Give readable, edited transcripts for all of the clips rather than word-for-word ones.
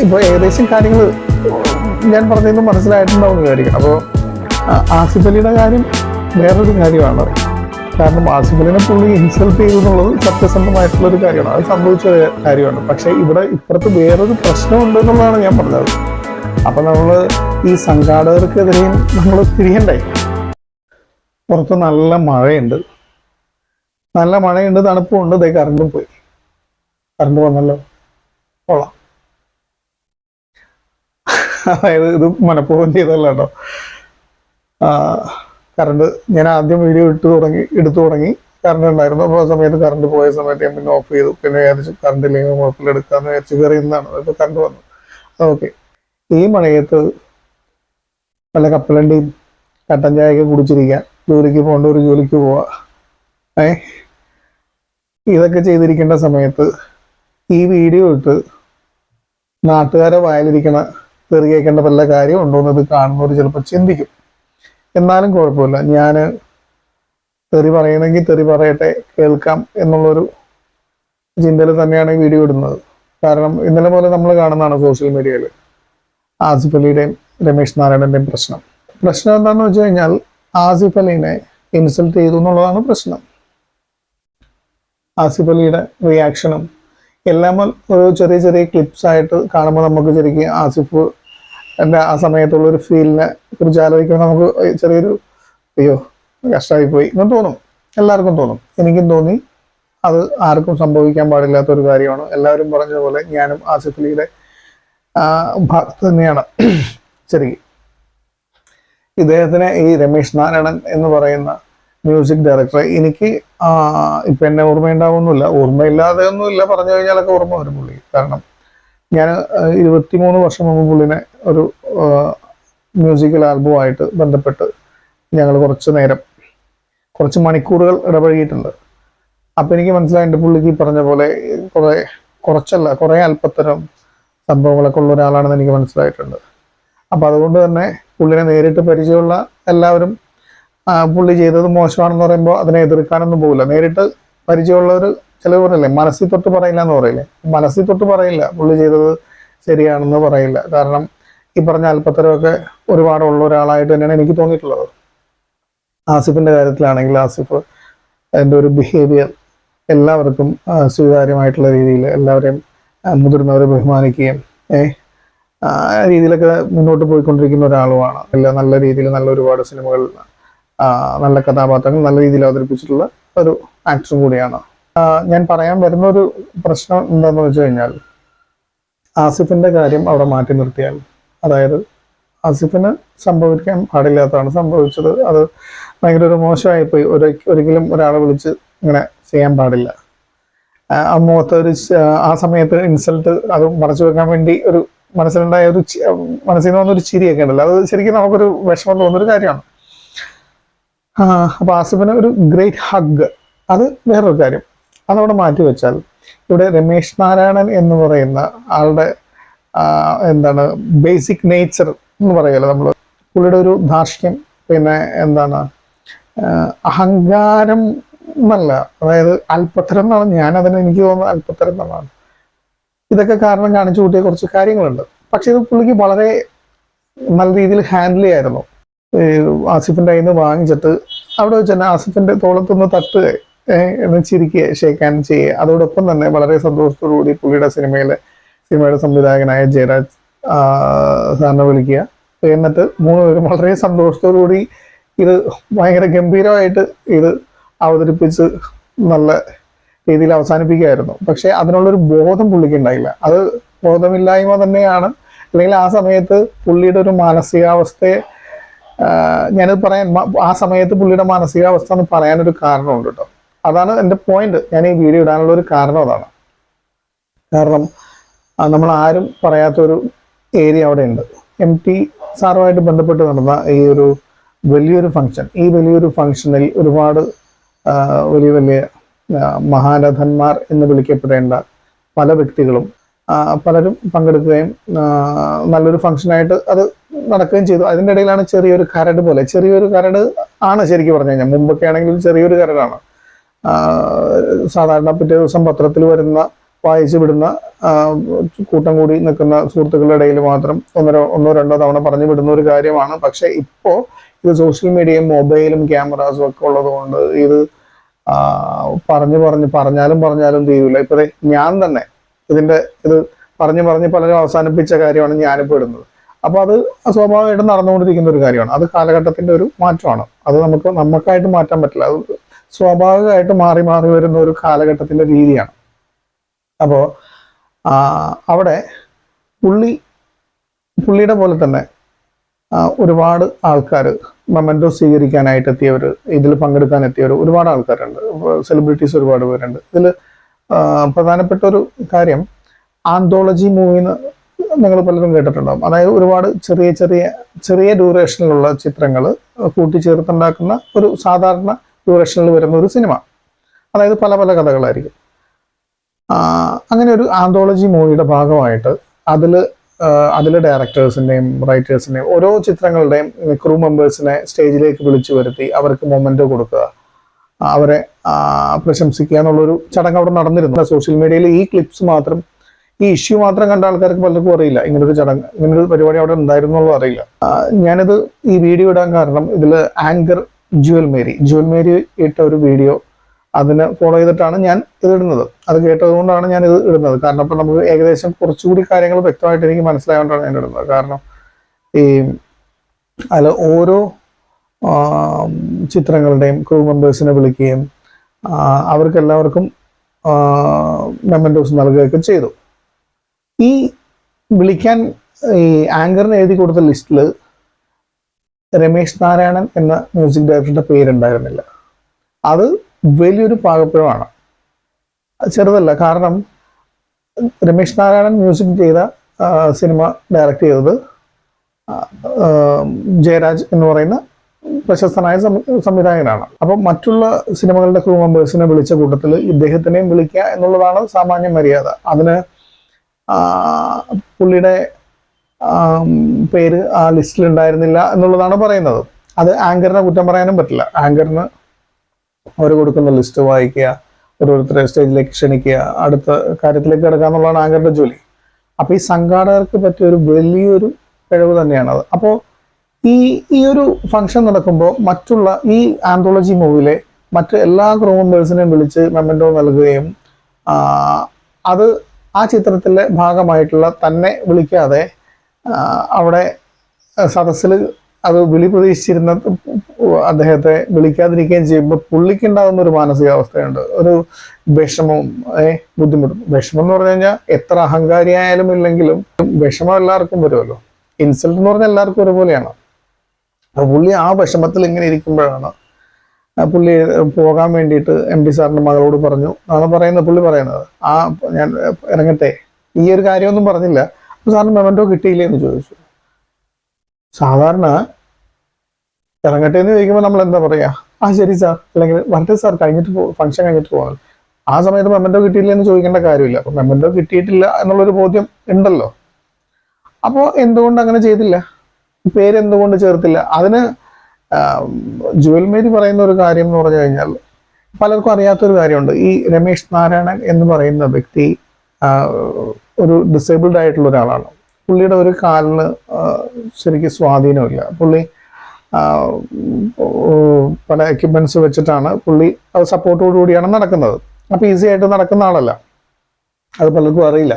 ഇപ്പോൾ ഏകദേശം കാര്യങ്ങൾ ഞാൻ പറഞ്ഞതെന്ന് മനസ്സിലായിട്ടുണ്ടാവും വിചാരിക്കണം. അപ്പോൾ ആസിഫ് അലിയുടെ കാര്യം വേറൊരു കാര്യമാണ്. കാരണം ആസിഫ് അലിനെ പുള്ളി ഇൻസൾട്ട് ചെയ്തു എന്നുള്ളത് സത്യസന്ധമായിട്ടുള്ളൊരു കാര്യമാണ്, അത് സംഭവിച്ച കാര്യമാണ്. പക്ഷേ ഇവിടെ ഇപ്പുറത്ത് വേറൊരു പ്രശ്നമുണ്ട് എന്നുള്ളതാണ് ഞാൻ പറഞ്ഞത്. അപ്പം നമ്മൾ ഈ സംഘാടകർക്കെതിരെയും നമ്മൾ തിരിയണ്ടേ. പുറത്ത് നല്ല മഴയുണ്ട്, തണുപ്പുണ്ട്. ദേ കറണ്ടും പോയി. കറണ്ട് വന്നല്ലോ, കൊള്ളാം. അതായത് ഇത് മനഃപൂർവ്വം ചെയ്തല്ല കേട്ടോ. കറണ്ട് ഞാൻ ആദ്യം വീഡിയോ എടുത്തു തുടങ്ങി കറണ്ട് ഉണ്ടായിരുന്നു. അപ്പോൾ ആ സമയത്ത് കറണ്ട് പോയ സമയത്ത് ഞാൻ പിന്നെ ഓഫ് ചെയ്തു. പിന്നെ വിചാരിച്ചു കറണ്ട് ഇല്ലെങ്കിൽ കുഴപ്പമില്ല എടുക്കാമെന്ന് വിചാരിച്ച് കയറി നിന്നാണ്. ഇപ്പോൾ കറണ്ട് വന്നു. ഓക്കെ, ഈ മഴയത്ത് വല്ല കപ്പലണ്ടിയും കട്ടൻ ചായയൊക്കെ കുടിച്ചിരിക്കുക, ജോലിക്ക് പോകേണ്ട ഒരു ജോലിക്ക് പോവുക, ഇതൊക്കെ ചെയ്തിരിക്കേണ്ട സമയത്ത് ഈ വീഡിയോ ഇട്ട് നാട്ടുകാരെ വായിലിരിക്കണ തെറി കേൾക്കേണ്ട വല്ല കാര്യം ഉണ്ടോ എന്ന് ഇത് കാണുന്നവർ ചിലപ്പോൾ ചിന്തിക്കും. എന്നാലും കുഴപ്പമില്ല, ഞാൻ തെറി പറയണമെങ്കിൽ തെറി പറയട്ടെ, കേൾക്കാം എന്നുള്ളൊരു ചിന്തയിൽ തന്നെയാണ് ഈ വീഡിയോ ഇടുന്നത്. കാരണം ഇന്നലെ പോലെ നമ്മൾ കാണുന്നതാണ് സോഷ്യൽ മീഡിയയിൽ ആസിഫ് അലിയുടെയും രമേശ് നാരായണന്റെയും പ്രശ്നം എന്താണെന്ന് വെച്ച് കഴിഞ്ഞാൽ ആസിഫ് അലിനെ ഇൻസൾട്ട് ചെയ്തു എന്നുള്ളതാണ് പ്രശ്നം. ആസിഫ് അലിയുടെ റിയാക്ഷനും എല്ലാം ഒരു ചെറിയ ചെറിയ ക്ലിപ്സ് ആയിട്ട് കാണുമ്പോൾ നമുക്ക് ശരിക്കും ആസിഫ് എൻ്റെ ആ സമയത്തുള്ള ഒരു ഫീലിനെ കുറിച്ച് ആലോചിക്കുമ്പോൾ നമുക്ക് ചെറിയൊരു അയ്യോ കഷ്ടമായി പോയി എന്ന് തോന്നും. എല്ലാവർക്കും തോന്നും, എനിക്കും തോന്നി. അത് ആർക്കും സംഭവിക്കാൻ പാടില്ലാത്തൊരു കാര്യമാണ്. എല്ലാവരും പറഞ്ഞതുപോലെ ഞാനും ആസിഫ് അലിയുടെ ഭാഗത്ത് തന്നെയാണ്. ശരി, ഇദ്ദേഹത്തിന് ഈ രമേശ് നാരായണൻ എന്ന് പറയുന്ന മ്യൂസിക് ഡയറക്ടറെ എനിക്ക് ഇപ്പം എന്നെ ഓർമ്മയുണ്ടാവുന്നില്ല, ഓർമ്മയില്ലാതെ ഒന്നുമില്ല, പറഞ്ഞു കഴിഞ്ഞാലൊക്കെ ഓർമ്മ വരും പുള്ളി. കാരണം ഞാൻ 23 വർഷം മുമ്പ് പുള്ളിനെ ഒരു മ്യൂസിക്കൽ ആൽബവുമായിട്ട് ബന്ധപ്പെട്ട് ഞങ്ങൾ കുറച്ച് മണിക്കൂറുകൾ ഇടപഴകിയിട്ടുണ്ട്. അപ്പം എനിക്ക് മനസ്സിലായിട്ട് പുള്ളിക്ക് ഈ പറഞ്ഞ പോലെ കുറേ അല്പത്തരം സംഭവങ്ങളൊക്കെ ഉള്ള ഒരാളാണെന്ന് എനിക്ക് മനസ്സിലായിട്ടുണ്ട്. അപ്പം അതുകൊണ്ട് തന്നെ പുള്ളിനെ നേരിട്ട് പരിചയമുള്ള എല്ലാവരും പുള്ളി ചെയ്തത് മോശമാണെന്ന് പറയുമ്പോൾ അതിനെ എതിർക്കാനൊന്നും പോകില്ല. നേരിട്ട് പരിചയമുള്ളവർ ചിലർ പറയില്ലേ മനസ്സിൽ തൊട്ട് പറയില്ല എന്ന് പറയില്ലേ, മനസ്സിൽ തൊട്ട് പറയില്ല, പുള്ളി ചെയ്തത് ശരിയാണെന്ന് പറയില്ല. കാരണം ഈ പറഞ്ഞ അല്പത്തരമൊക്കെ ഒരുപാടുള്ള ഒരാളായിട്ട് തന്നെയാണ് എനിക്ക് തോന്നിയിട്ടുള്ളത്. ആസിഫിൻ്റെ കാര്യത്തിലാണെങ്കിൽ ആസിഫ് അതിൻ്റെ ഒരു ബിഹേവിയർ എല്ലാവർക്കും സ്വീകാര്യമായിട്ടുള്ള രീതിയിൽ എല്ലാവരെയും മുതിർന്നവരെ ബഹുമാനിക്കുകയും രീതിയിലൊക്കെ മുന്നോട്ട് പോയിക്കൊണ്ടിരിക്കുന്ന ഒരാളുമാണ്. നല്ല രീതിയിൽ നല്ല ഒരുപാട് സിനിമകൾ, നല്ല കഥാപാത്രങ്ങൾ നല്ല രീതിയിൽ അവതരിപ്പിച്ചിട്ടുള്ള ഒരു ആക്ടറും കൂടിയാണ്. ഞാൻ പറയാൻ വരുന്ന ഒരു പ്രശ്നം എന്താണെന്ന് വെച്ച് കഴിഞ്ഞാൽ ആസിഫിൻ്റെ കാര്യം അവിടെ മാറ്റി നിർത്തിയാൽ, അതായത് ആസിഫിന് സംഭവിക്കാൻ പാടില്ലാത്തതാണ് സംഭവിച്ചത്. അത് ഭയങ്കര ഒരു മോശമായിപ്പോയി. ഒരിക്കലും ഒരാളെ വിളിച്ച് ഇങ്ങനെ ചെയ്യാൻ പാടില്ല. ആ മുഖത്ത് ആ സമയത്ത് ഇൻസൾട്ട് അത് മറച്ചു വെക്കാൻ വേണ്ടി ഒരു മനസ്സിൽ നിന്ന് വന്നൊരു ചിരിയൊക്കെ ഉണ്ടല്ലോ, അത് ശരിക്കും നമുക്കൊരു വിഷമം തോന്നുന്നൊരു കാര്യമാണ്. അപ്പോൾ ആസിഫിന് ഒരു ഗ്രേറ്റ് ഹഗ്, അത് വേറൊരു കാര്യം. അതവിടെ മാറ്റി വെച്ചാൽ ഇവിടെ രമേശ് നാരായണൻ എന്ന് പറയുന്ന ആളുടെ ബേസിക് നേച്ചർ എന്ന് പറയുമല്ലോ നമ്മൾ, പുള്ളിയുടെ ഒരു ധാർഷ്ട്യം, പിന്നെ അഹങ്കാരം എന്നല്ല, അതായത് അല്പത്തരം എന്നാണ് എനിക്ക് തോന്നുന്നത്, അല്പത്തരം എന്നുള്ളതാണ്. ഇതൊക്കെ കാരണം കാണിച്ചു കൂട്ടിയ കുറച്ച് കാര്യങ്ങളുണ്ട്. പക്ഷെ ഇത് പുള്ളിക്ക് വളരെ നല്ല രീതിയിൽ ഹാൻഡിൽ ചെയ്യായിരുന്നു. ആസിഫിൻ്റെ കയ്യിൽ നിന്ന് വാങ്ങിച്ചിട്ട് അവിടെ വെച്ച് തന്നെ ആസിഫിൻ്റെ തോളത്തൊന്ന് തട്ടുക, എന്ന് ചിരിക്കുക, ഷേക്ക് ഹാൻഡ് ചെയ്യുക. അതോടൊപ്പം തന്നെ വളരെ സന്തോഷത്തോടുകൂടി പുള്ളിയുടെ സിനിമയുടെ സംവിധായകനായ ജയരാജ് സാറിനെ വിളിക്കുക. എന്നിട്ട് 3 പേരും വളരെ സന്തോഷത്തോടുകൂടി ഇത് ഭയങ്കര ഗംഭീരമായിട്ട് ഇത് അവതരിപ്പിച്ച് നല്ല രീതിയിൽ അവസാനിപ്പിക്കുകയായിരുന്നു. പക്ഷെ അതിനുള്ളൊരു ബോധം പുള്ളിക്ക് ഉണ്ടായില്ല. അത് ബോധമില്ലായ്മ തന്നെയാണ്, അല്ലെങ്കിൽ ആ സമയത്ത് പുള്ളിയുടെ ഒരു മാനസികാവസ്ഥയെ ഞാനത് പറയാൻ, ആ സമയത്ത് പുള്ളിയുടെ മാനസികാവസ്ഥ എന്ന് പറയാനൊരു കാരണമുണ്ട് കേട്ടോ. അതാണ് എൻ്റെ പോയിന്റ്. ഞാൻ ഈ വീഡിയോ ഇടാനുള്ള ഒരു കാരണം അതാണ്. കാരണം നമ്മൾ ആരും പറയാത്തൊരു ഏരിയ അവിടെ ഉണ്ട്. MT സാറുമായിട്ട് ബന്ധപ്പെട്ട് നടന്ന ഈ ഒരു വലിയൊരു ഫംഗ്ഷനിൽ ഒരുപാട് വലിയ മഹാരഥന്മാർ എന്ന് വിളിക്കപ്പെടേണ്ട പല വ്യക്തികളും പലരും പങ്കെടുക്കുകയും നല്ലൊരു ഫംഗ്ഷനായിട്ട് അത് നടക്കുകയും ചെയ്തു. അതിൻ്റെ ഇടയിലാണ് ചെറിയൊരു കരട് ആണ് ശരിക്കും പറഞ്ഞു കഴിഞ്ഞാൽ. മുമ്പൊക്കെ ആണെങ്കിൽ ചെറിയൊരു കരടാണ്. സാധാരണ പിറ്റേ ദിവസം പത്രത്തിൽ വരുന്ന വായിച്ചു വിടുന്ന കൂട്ടം കൂടി നിൽക്കുന്ന സുഹൃത്തുക്കളുടെ ഇടയിൽ മാത്രം ഒന്നോ രണ്ടോ തവണ പറഞ്ഞു വിടുന്ന ഒരു കാര്യമാണ്. പക്ഷെ ഇപ്പോ ഇത് സോഷ്യൽ മീഡിയയും മൊബൈലും ക്യാമറാസും ഒക്കെ ഉള്ളത് കൊണ്ട് ഇത് പറഞ്ഞാലും തീരൂല. ഇപ്പൊ ഞാൻ തന്നെ ഇത് പറഞ്ഞ് പലരും അവസാനിപ്പിച്ച കാര്യമാണ് ഞാനിപ്പോൾ ഇടുന്നത്. അപ്പൊ അത് സ്വാഭാവികമായിട്ടും നടന്നുകൊണ്ടിരിക്കുന്ന ഒരു കാര്യമാണ്. അത് കാലഘട്ടത്തിന്റെ ഒരു മാറ്റമാണ്. അത് നമുക്കായിട്ട് മാറ്റാൻ പറ്റില്ല. അത് സ്വാഭാവികമായിട്ട് മാറി വരുന്ന ഒരു കാലഘട്ടത്തിന്റെ രീതിയാണ്. അപ്പോ അവിടെ പുള്ളിയുടെ പോലെ തന്നെ ഒരുപാട് ആൾക്കാർ മൊമെന്റോ സ്വീകരിക്കാനായിട്ട് എത്തിയവർ, ഇതിൽ പങ്കെടുക്കാൻ എത്തിയവർ ഒരുപാട് ആൾക്കാരുണ്ട്. സെലിബ്രിറ്റീസ് ഒരുപാട് പേരുണ്ട്. ഇതിൽ പ്രധാനപ്പെട്ട ഒരു കാര്യം ആന്തോളജി മൂവിന്ന് നിങ്ങൾ പലരും കേട്ടിട്ടുണ്ടാകും. അതായത് ഒരുപാട് ചെറിയ ഡ്യൂറേഷനിലുള്ള ചിത്രങ്ങൾ കൂട്ടിച്ചേർത്തുണ്ടാക്കുന്ന ഒരു സാധാരണ ഡ്യൂറേഷനിൽ വരുന്ന ഒരു സിനിമ. അതായത് പല കഥകളായിരിക്കും. അങ്ങനെ ഒരു ആന്തോളജി മൂവിയുടെ ഭാഗമായിട്ട് അതിലെ ഡയറക്ടേഴ്സിന്റെയും റൈറ്റേഴ്സിന്റെയും ഓരോ ചിത്രങ്ങളുടെയും ക്രൂ മെമ്പേഴ്സിനെ സ്റ്റേജിലേക്ക് വിളിച്ചു വരുത്തി അവർക്ക് മൊമെന്റോ കൊടുക്കുക, അവരെ പ്രശംസിക്കുക എന്നുള്ളൊരു ചടങ്ങ് അവിടെ നടന്നിരുന്നു. സോഷ്യൽ മീഡിയയിൽ ഈ ക്ലിപ്സ് മാത്രം, ഈ ഇഷ്യൂ മാത്രം കണ്ട ആൾക്കാർക്ക് പലർക്കും അറിയില്ല ഇങ്ങനൊരു ചടങ്ങ്, ഇങ്ങനൊരു പരിപാടി അവിടെ ഉണ്ടായിരുന്നു എന്നുള്ളത് അറിയില്ല. ഞാനിത് ഈ വീഡിയോ ഇടാൻ കാരണം ഇതിൽ ആങ്കർ ജുവൽ മേരി ഇട്ട ഒരു വീഡിയോ, അതിനെ ഫോളോ ചെയ്തിട്ടാണ് ഞാൻ ഇത് ഇടുന്നത്. അത് കേട്ടതുകൊണ്ടാണ് ഞാൻ ഇത് ഇടുന്നത്. കാരണം ഇപ്പൊ നമുക്ക് ഏകദേശം കുറച്ചുകൂടി കാര്യങ്ങൾ വ്യക്തമായിട്ട് എനിക്ക് മനസ്സിലായതുകൊണ്ടാണ് ഞാൻ ഇടുന്നത്. കാരണം അതിൽ ഓരോ ചിത്രങ്ങളുടെയും ക്രൂ മെമ്പേഴ്സിനെ വിളിക്കുകയും അവർക്ക് എല്ലാവർക്കും മെമ്മന്റോസ് നൽകുകയൊക്കെ ചെയ്തു. ഈ വിളിക്കാൻ ഈ ആങ്കറിന് എഴുതി കൊടുത്ത ലിസ്റ്റിൽ രമേശ് നാരായണൻ എന്ന മ്യൂസിക് ഡയറക്ടറുടെ പേരുണ്ടായിരുന്നില്ല. അത് വലിയൊരു പാകപ്പിഴവാണ്, ചെറുതല്ല. കാരണം രമേശ് നാരായണൻ മ്യൂസിക് ചെയ്ത സിനിമ ഡയറക്റ്റ് ചെയ്തത് ജയരാജ് എന്ന് പറയുന്ന പ്രശസ്തനായ സംവിധായകനാണ്. അപ്പം മറ്റുള്ള സിനിമകളുടെ ക്രൂ മെമ്പേഴ്സിനെ വിളിച്ച കൂട്ടത്തിൽ ഇദ്ദേഹത്തിനെയും വിളിക്കുക എന്നുള്ളതാണ് സാമാന്യ മര്യാദ. അതിന് പുള്ളിയുടെ പേര് ആ ലിസ്റ്റിൽ ഉണ്ടായിരുന്നില്ല എന്നുള്ളതാണ് പറയുന്നത്. അത് ആങ്കറിനെ കുറ്റം പറയാനും പറ്റില്ല. ആങ്കറിന് അവർ കൊടുക്കുന്ന ലിസ്റ്റ് വായിക്കുക, ഓരോരുത്തരെ സ്റ്റേജിലേക്ക് ക്ഷണിക്കുക, അടുത്ത കാര്യത്തിലേക്ക് കിടക്കുക എന്നുള്ളതാണ് ആങ്കറിന്റെ ജോലി. അപ്പൊ ഈ സംഘാടകർക്ക് പറ്റിയ ഒരു വലിയൊരു പിഴവ് തന്നെയാണത്. അപ്പോൾ ഈ ഒരു ഫംഗ്ഷൻ നടക്കുമ്പോൾ മറ്റുള്ള ഈ ആന്തോളജി മൂവിയിലെ മറ്റ് എല്ലാ ക്രൂ മെമ്പേഴ്സിനെയും വിളിച്ച് മെമ്മന്റോ നൽകുകയും അത് ആ ചിത്രത്തിലെ ഭാഗമായിട്ടുള്ള തന്നെ വിളിക്കാതെ അവിടെ സദസ്സിൽ അത് വിളി പ്രതീക്ഷിച്ചിരുന്ന അദ്ദേഹത്തെ വിളിക്കാതിരിക്കുകയും ചെയ്യുമ്പോൾ പുള്ളിക്ക് ഉണ്ടാകുന്ന ഒരു മാനസികാവസ്ഥയുണ്ട്, ഒരു വിഷമവും ബുദ്ധിമുട്ടും. വിഷമം എന്ന് പറഞ്ഞു കഴിഞ്ഞാൽ എത്ര അഹങ്കാരിയായാലും ഇല്ലെങ്കിലും വിഷമം എല്ലാവർക്കും വരുമല്ലോ. ഇൻസൾട്ട് എന്ന് പറഞ്ഞാൽ എല്ലാവർക്കും ഒരുപോലെയാണ്. അപ്പൊ പുള്ളി ആ വിഷമത്തിൽ ഇങ്ങനെ ഇരിക്കുമ്പോഴാണ് പുള്ളി പോകാൻ വേണ്ടിയിട്ട് MD സാറിന്റെ മകളോട് പറഞ്ഞു എന്നാണ് പറയുന്നത്. പുള്ളി പറയുന്നത് ഞാൻ ഇറങ്ങട്ടെ, ഈ ഒരു കാര്യമൊന്നും പറഞ്ഞില്ല. സാറിന് മെമന്റോ കിട്ടിയില്ലേ എന്ന് ചോദിച്ചു. സാധാരണ ഇറങ്ങട്ടെ എന്ന് ചോദിക്കുമ്പോൾ നമ്മൾ എന്താ പറയാ, ശരി സാർ, അല്ലെങ്കിൽ വരട്ടെ സാർ, ഫംഗ്ഷൻ കഴിഞ്ഞിട്ട് പോകാൻ. ആ സമയത്ത് മെമന്റോ കിട്ടിയില്ല എന്ന് ചോദിക്കേണ്ട കാര്യമില്ല. അപ്പൊ മെമന്റോ കിട്ടിയിട്ടില്ല എന്നുള്ളൊരു ബോധ്യം ഉണ്ടല്ലോ. അപ്പോ എന്തുകൊണ്ട് അങ്ങനെ ചെയ്തില്ല, പേര് എന്തുകൊണ്ട് ചേർത്തില്ല? അതിന് ജുവൽ മേരി പറയുന്ന ഒരു കാര്യം എന്ന് പറഞ്ഞു കഴിഞ്ഞാൽ പലർക്കും അറിയാത്തൊരു കാര്യമുണ്ട്. ഈ രമേശ് നാരായണൻ എന്ന് പറയുന്ന വ്യക്തി ഒരു ഡിസേബിൾഡ് ആയിട്ടുള്ള ഒരാളാണ്. പുള്ളിയുടെ ഒരു കാലിന് ശരിക്കും സ്വാധീനമില്ല. പുള്ളി പല എക്യുപ്മെന്റ്സ് വെച്ചിട്ടാണ് പുള്ളി അത് സപ്പോർട്ടോടുകൂടിയാണ് നടക്കുന്നത്. അപ്പൊ ഈസി ആയിട്ട് നടക്കുന്ന ആളല്ല, അത് പലർക്കും അറിയില്ല.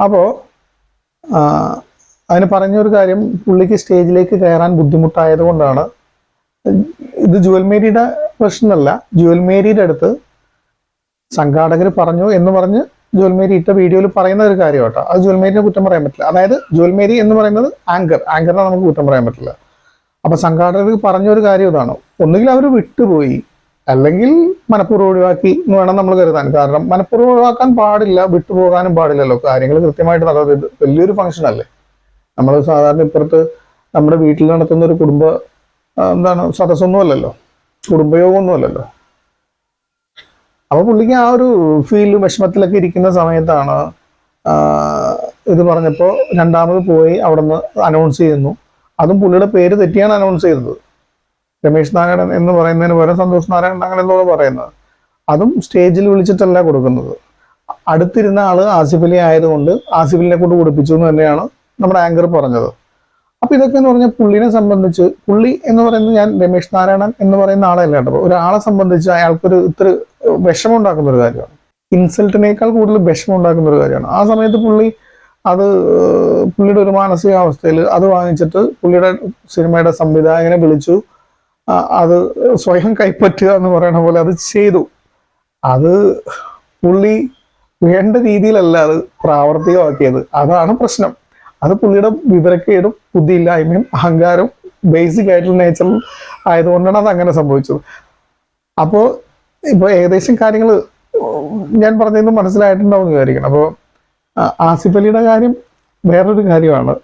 അപ്പോ അതിന് പറഞ്ഞൊരു കാര്യം, പുള്ളിക്ക് സ്റ്റേജിലേക്ക് കയറാൻ ബുദ്ധിമുട്ടായത് കൊണ്ടാണ്. ഇത് ജുവൽ മേരിയുടെ പ്രശ്നമല്ല, ജുവൽ മേരിയുടെ അടുത്ത് സംഘാടകർ പറഞ്ഞു എന്ന് പറഞ്ഞ് ജുവൽ മേരി ഇട്ട വീഡിയോയിൽ പറയുന്ന ഒരു കാര്യം കേട്ടോ. അത് ജുവൽ മേരിനെ കുറ്റം പറയാൻ പറ്റില്ല. അതായത് ജുവൽ മേരി എന്ന് പറയുന്നത് ആങ്കറിനെ നമുക്ക് കുറ്റം പറയാൻ പറ്റില്ല. അപ്പൊ സംഘാടകർ പറഞ്ഞൊരു കാര്യം ഇതാണ്, ഒന്നുകിൽ അവർ വിട്ടുപോയി, അല്ലെങ്കിൽ മനഃപൂർവ്വം ഒഴിവാക്കി എന്ന് വേണം നമ്മൾ കരുതാൻ. കാരണം മനഃപൂർവ്വം ഒഴിവാക്കാൻ പാടില്ല, വിട്ടുപോകാനും പാടില്ലല്ലോ. കാര്യങ്ങൾ കൃത്യമായിട്ട് നടന്നത് വലിയൊരു ഫംഗ്ഷൻ അല്ലേ. നമ്മൾ സാധാരണ ഇപ്പുറത്ത് നമ്മുടെ വീട്ടിൽ നടത്തുന്ന ഒരു സദസ്സൊന്നും അല്ലല്ലോ, കുടുംബയോഗമൊന്നും അല്ലല്ലോ. അപ്പൊ പുള്ളിക്ക് ആ ഒരു വിഷമത്തിലൊക്കെ ഇരിക്കുന്ന സമയത്താണ് ഇത് പറഞ്ഞപ്പോൾ രണ്ടാമത് പോയി അവിടെ നിന്ന് അനൗൺസ് ചെയ്യുന്നു. അതും പുള്ളിയുടെ പേര് തെറ്റിയാണ് അനൗൺസ് ചെയ്തത്. രമേശ് നാരായണൻ എന്ന് പറയുന്നതിന് പകരം സന്തോഷ് നാരായണൻ അങ്ങനെ എന്തോ പറയുന്നത്. അതും സ്റ്റേജിൽ വിളിച്ചിട്ടല്ല കൊടുക്കുന്നത്. അടുത്തിരുന്ന ആള് ആസിഫ് അലി ആയതുകൊണ്ട് ആസിഫ് അലിനെ കൊണ്ട് കുടിപ്പിച്ചു എന്ന് തന്നെയാണ് നമ്മുടെ ആങ്കർ പറഞ്ഞത്. അപ്പൊ ഇതൊക്കെ എന്ന് പറഞ്ഞാൽ പുള്ളിനെ സംബന്ധിച്ച്, പുള്ളി എന്ന് പറയുന്നത്, ഞാൻ രമേശ് നാരായണൻ എന്ന് പറയുന്ന ആളല്ല കേട്ടോ, ഒരാളെ സംബന്ധിച്ച് അയാൾക്കൊരു ഇത്ര വിഷമം ഉണ്ടാക്കുന്ന ഒരു കാര്യമാണ്. ഇൻസൾട്ടിനേക്കാൾ കൂടുതൽ വിഷമം ഉണ്ടാക്കുന്ന ഒരു കാര്യമാണ്. ആ സമയത്ത് പുള്ളി അത് പുള്ളിയുടെ ഒരു മാനസികാവസ്ഥയിൽ അത് വാങ്ങിച്ചിട്ട് പുള്ളിയുടെ സിനിമയുടെ സംവിധായകനെ വിളിച്ചു, അത് സ്വയം കൈപ്പറ്റുക എന്ന് പറയുന്ന പോലെ അത് ചെയ്തു. അത് പുള്ളി വേണ്ട രീതിയിലല്ല അത് പ്രാവർത്തികമാക്കിയത്. അതാണ് പ്രശ്നം. അത് പുള്ളിയുടെ വിവരക്കേടും ബുദ്ധിയില്ലായ്മയും അഹങ്കാരവും ബേസിക് ആയിട്ടുള്ള നേച്ചർ ആയതുകൊണ്ടാണ് അത് അങ്ങനെ സംഭവിച്ചത്. അപ്പോൾ ഇപ്പോൾ ഏകദേശം കാര്യങ്ങൾ ഞാൻ പറഞ്ഞത് മനസ്സിലായിട്ടുണ്ടാവും വിചാരിക്കണം. അപ്പോൾ ആസിഫ് അലിയുടെ കാര്യം വേറൊരു കാര്യമാണ്.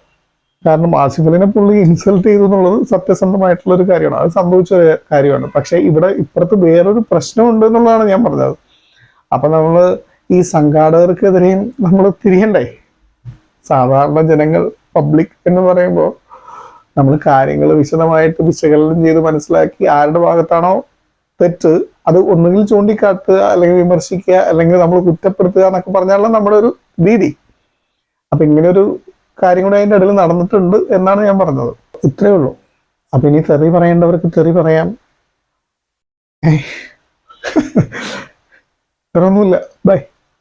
കാരണം ആസിഫ് അലിനെ പുള്ളി ഇൻസൾട്ട് ചെയ്തു എന്നുള്ളത് സത്യസന്ധമായിട്ടുള്ള ഒരു കാര്യമാണ്, അത് സംഭവിച്ച ഒരു കാര്യമാണ്. പക്ഷെ ഇവിടെ ഇപ്പുറത്ത് വേറൊരു പ്രശ്നമുണ്ട് എന്നുള്ളതാണ് ഞാൻ പറഞ്ഞത്. അപ്പൊ നമ്മൾ ഈ സംഘാടകർക്കെതിരെയും നമ്മൾ തിരിയണ്ടേ? സാധാരണ ജനങ്ങൾ, പബ്ലിക് എന്ന് പറയുമ്പോൾ നമ്മൾ കാര്യങ്ങൾ വിശദമായിട്ട് വിശകലനം ചെയ്ത് മനസ്സിലാക്കി ആരുടെ ഭാഗത്താണോ തെറ്റ് അത് ഒന്നുകിൽ ചൂണ്ടിക്കാട്ടുക, അല്ലെങ്കിൽ വിമർശിക്കുക, അല്ലെങ്കിൽ നമ്മൾ കുറ്റപ്പെടുത്തുക എന്നൊക്കെ പറഞ്ഞാലുള്ള നമ്മുടെ ഒരു രീതി. അപ്പൊ ഇങ്ങനെ ഒരു കാര്യം കൂടെ അതിൻ്റെ ഇടയിൽ നടന്നിട്ടുണ്ട് എന്നാണ് ഞാൻ പറഞ്ഞത്. ഇത്രയേ ഉള്ളൂ. അപ്പൊ ഇനി തെറി പറയേണ്ടവർക്ക് തെറി പറയാം. വേറൊന്നുമില്ല. ബൈ.